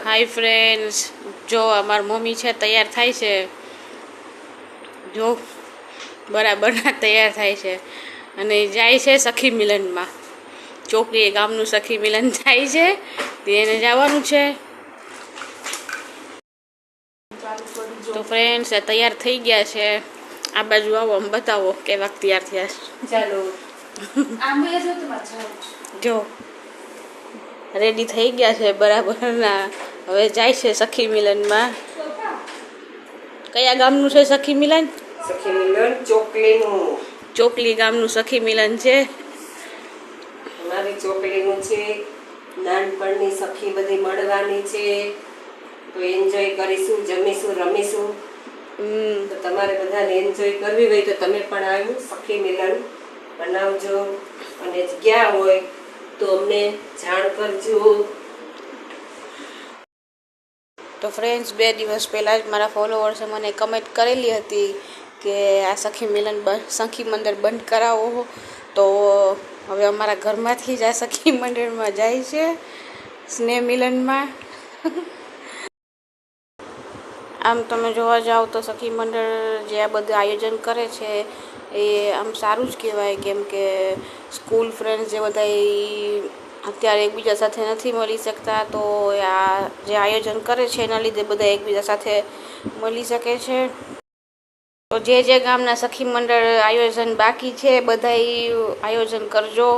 Hi friends, જો અમારી mummy છે તૈયાર થાય છે, જો બરાબરના તૈયાર થાય છે અને જાય છે સખી મિલનમાં. ચોકડીએ ગામનું સખી મિલન થાય છે, તે એને જવાનું છે. તો ફ્રેન્ડ્સ તૈયાર થઈ ગયા છે. આ બાજુ આવો, આમ બતાવો કેવા તૈયાર થયા છે. ચાલો જો રેડી થઈ ગયા છે બરાબરના. હવે જાય છે સખી મિલનમાં. કયા ગામનું છે સખી મિલન? સખી મિલન ચોકલીનું. ચોકલી ગામનું સખી મિલન છે. મારી ચોકલીનું છે. નાનપણની સખી બધી મળવાની છે, તો એન્જોય કરીશું, જમીશું, રમીશું. તો તમારે બધાને એન્જોય કરવી હોય તો તમે પણ આવ્યું સખી મિલન બનાવજો, અને ગયા હોય તો અમને જાણ કરજો. તો ફ્રેન્ડ્સ, 2 દિવસ પહેલાં જ મારા ફોલોવર્સે મને કમેન્ટ કરેલી હતી કે આ સખી મંડળ બંધ કરાવો. તો હવે અમારા ઘરમાંથી જ આ સખી મંડળમાં જાય છે, સ્નેહ મિલનમાં. આમ તમે જોવા જાઓ તો સખી મંડળ જે આ બધું આયોજન કરે છે એ આમ સારું જ કહેવાય, કેમ કે સ્કૂલ ફ્રેન્ડ્સ જે બધા અત્યારે એકબીજા સાથે નથી મળી શકતા, તો આ જે આયોજન કરે છે એના લીધે બધા એકબીજા સાથે મળી શકે છે. તો જે ગામના સખી મંડળ આયોજન બાકી છે, બધા આયોજન કરજો.